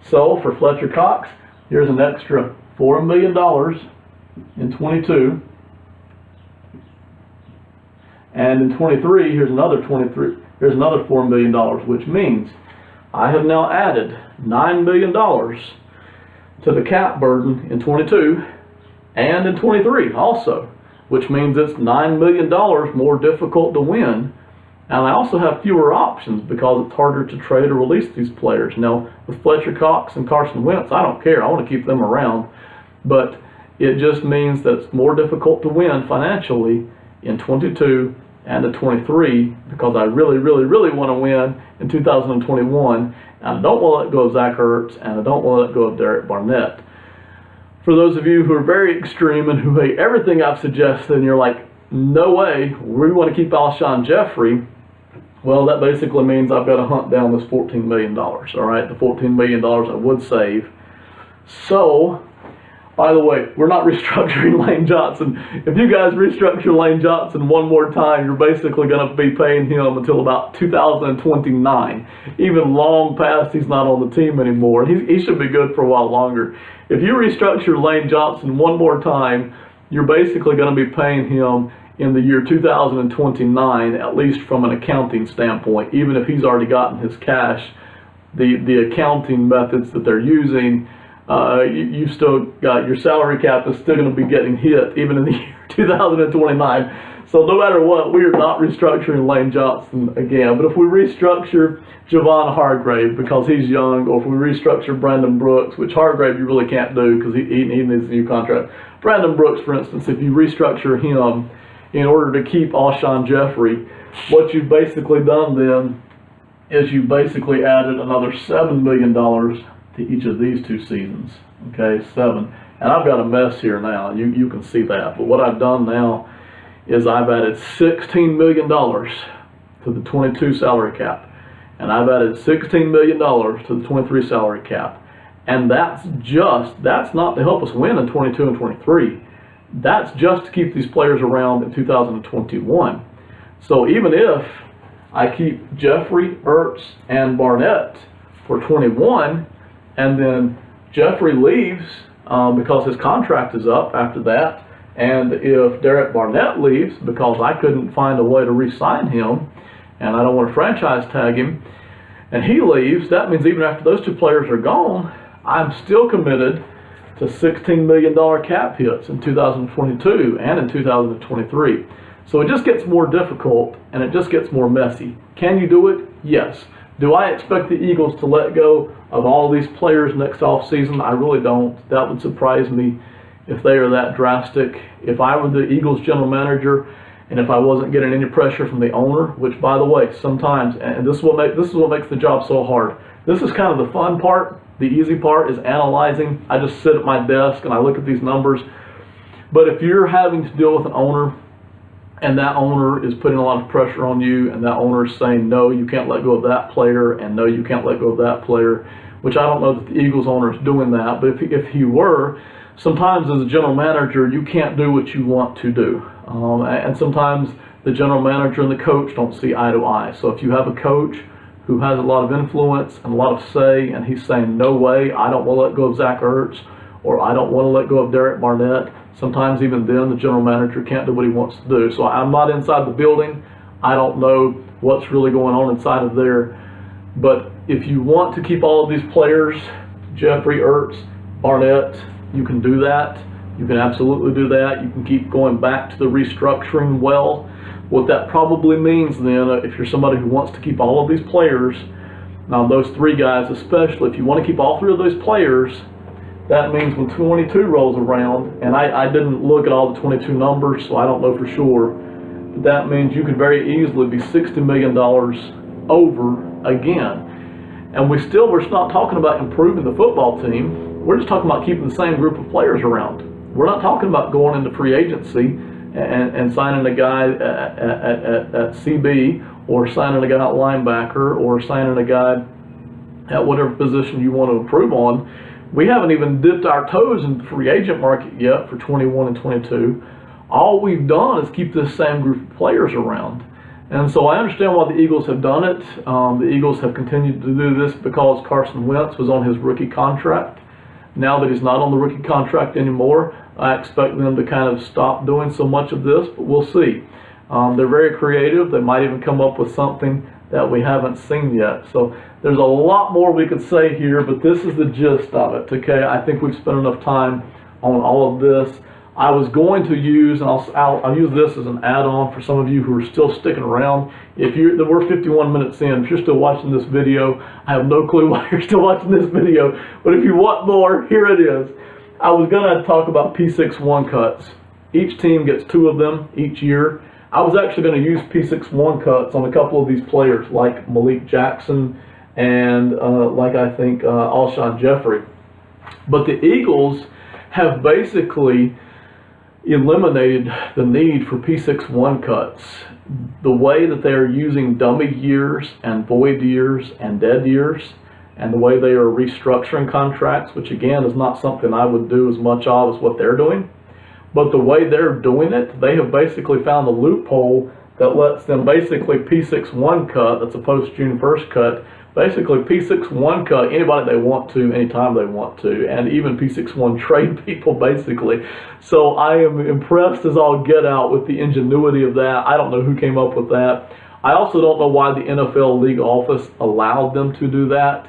So for Fletcher Cox, here's an extra $4 million in 22, and in 23 here's another $4 million, which means I have now added $9 million to the cap burden in 22 and in 23 also, which means it's $9 million more difficult to win, and I also have fewer options because it's harder to trade or release these players. Now with Fletcher Cox and Carson Wentz, I don't care, I want to keep them around, but it just means that it's more difficult to win financially in 22 and in 23 because I really, really, really want to win in 2021. And I don't want to let go of Zach Ertz, and I don't want to let go of Derek Barnett. For those of you who are very extreme and who hate everything I've suggested, and you're like, no way, we want to keep Alshon Jeffrey, well, that basically means I've got to hunt down this $14 million, all right? The $14 million I would save. So, by the way, we're not restructuring Lane Johnson. If you guys restructure Lane Johnson one more time, you're basically going to be paying him until about 2029, even long past he's not on the team anymore. He should be good for a while longer. If you restructure Lane Johnson one more time, you're basically going to be paying him in the year 2029, at least from an accounting standpoint, even if he's already gotten his cash. The accounting methods that they're using, you've still got your salary cap is still going to be getting hit even in the year 2029. So no matter what, we are not restructuring Lane Johnson again. But if we restructure Javon Hargrave because he's young, or if we restructure Brandon Brooks, which Hargrave you really can't do because he needs a new contract. Brandon Brooks, for instance, if you restructure him in order to keep Alshon Jeffrey, what you've basically done then is you basically added another $7 million to each of these two seasons, okay, 7. And I've got a mess here now, you can see that. But what I've done now is I've added $16 million to the 22 salary cap. And I've added $16 million to the 23 salary cap. And that's not to help us win in 22 and 23. That's just to keep these players around in 2021. So even if I keep Jeffrey, Ertz, and Barnett for 21, and then Jeffrey leaves because his contract is up after that, and if Derek Barnett leaves because I couldn't find a way to re-sign him, and I don't want to franchise tag him, and he leaves, that means even after those two players are gone, I'm still committed to $16 million cap hits in 2022 and in 2023. So it just gets more difficult and it just gets more messy. Can you do it? Yes. Do I expect the Eagles to let go of all these players next offseason? I really don't. That would surprise me if they are that drastic. If I were the Eagles general manager and if I wasn't getting any pressure from the owner, which by the way, sometimes, and this is what makes the job so hard. This is kind of the fun part. The easy part is analyzing. I just sit at my desk and I look at these numbers. But if you're having to deal with an owner and that owner is putting a lot of pressure on you and that owner is saying, no, you can't let go of that player, and no, you can't let go of that player, which I don't know that the Eagles owner is doing that, but if he were, sometimes as a general manager, you can't do what you want to do. And sometimes the general manager and the coach don't see eye to eye. So if you have a coach who has a lot of influence and a lot of say, and he's saying, no way, I don't want to let go of Zach Ertz, or I don't want to let go of Derek Barnett, sometimes even then the general manager can't do what he wants to do. So I'm not inside the building. I don't know what's really going on inside of there. But if you want to keep all of these players, Jeffrey, Ertz, Barnett, you can do that. You can absolutely do that. You can keep going back to the restructuring well. What that probably means then, if you're somebody who wants to keep all of these players, now those three guys especially, if you want to keep all three of those players, that means when 22 rolls around, and I didn't look at all the 22 numbers, so I don't know for sure, but that means you could very easily be $60 million over again. And we're not talking about improving the football team. We're just talking about keeping the same group of players around. We're not talking about going into free agency and signing a guy at CB, or signing a guy at linebacker, or signing a guy at whatever position you want to improve on. We haven't even dipped our toes in the free agent market yet for 21 and 22. All we've done is keep this same group of players around. And so I understand why the Eagles have done it. The Eagles have continued to do this because Carson Wentz was on his rookie contract. Now that he's not on the rookie contract anymore, I expect them to kind of stop doing so much of this, but we'll see. They're very creative. They might even come up with something that we haven't seen yet. So there's a lot more we could say here, but this is the gist of it, okay? I think we've spent enough time on all of this. I was going to use, and I'll use this as an add-on for some of you who are still sticking around. We're 51 minutes in. If you're still watching this video, I have no clue why you're still watching this video, but if you want more, here it is. I was going to talk about P61 cuts. Each team gets 2 of them each year. I was actually going to use P61 cuts on a couple of these players, like Malik Jackson and like I think Alshon Jeffrey. But the Eagles have basically eliminated the need for P61 cuts. The way that they are using dummy years and void years and dead years, and the way they are restructuring contracts, which again is not something I would do as much of as what they're doing. But the way they're doing it, they have basically found a loophole that lets them basically P61 cut, that's a post-June 1st cut, basically P61 cut anybody they want to, anytime they want to, and even P61 trade people basically. So I am impressed as all get out with the ingenuity of that. I don't know who came up with that. I also don't know why the NFL league office allowed them to do that.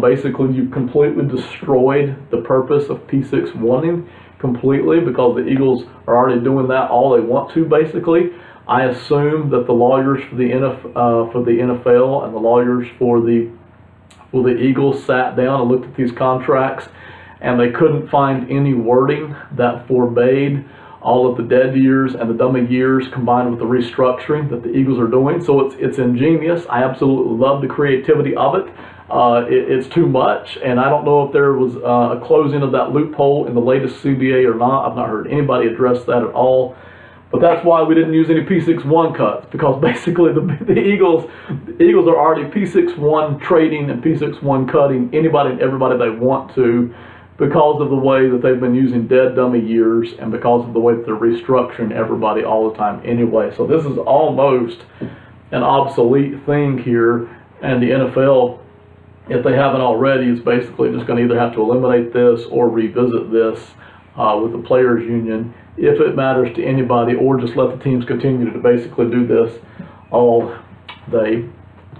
Basically, you've completely destroyed the purpose of P61ing completely, because the Eagles are already doing that all they want to basically. I assume that the lawyers for the NFL and the lawyers for the Eagles sat down and looked at these contracts, and they couldn't find any wording that forbade all of the dead years and the dummy years combined with the restructuring that the Eagles are doing. So it's ingenious. I absolutely love the creativity of it. It's too much, and I don't know if there was a closing of that loophole in the latest CBA or not. I've not heard anybody address that at all. But that's why we didn't use any P61 cuts, because basically the Eagles are already P61 trading and P61 cutting anybody and everybody they want to, because of the way that they've been using dead dummy years and because of the way that they're restructuring everybody all the time anyway. So this is almost an obsolete thing here, and the NFL, if they haven't already, is basically just going to either have to eliminate this or revisit this with the players union, if it matters to anybody, or just let the teams continue to basically do this all they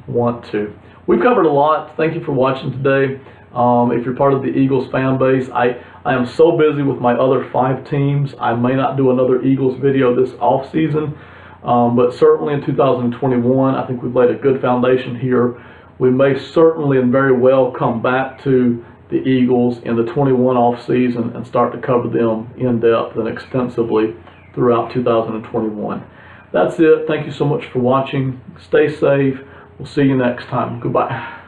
want to. We've covered a lot. Thank you for watching today. If you're part of the Eagles fan base, I am so busy with my other 5 teams, I may not do another Eagles video this offseason, but certainly in 2021, I think we've laid a good foundation here. We may certainly and very well come back to the Eagles in the 21 offseason and start to cover them in depth and extensively throughout 2021. That's it. Thank you so much for watching. Stay safe. We'll see you next time. Goodbye.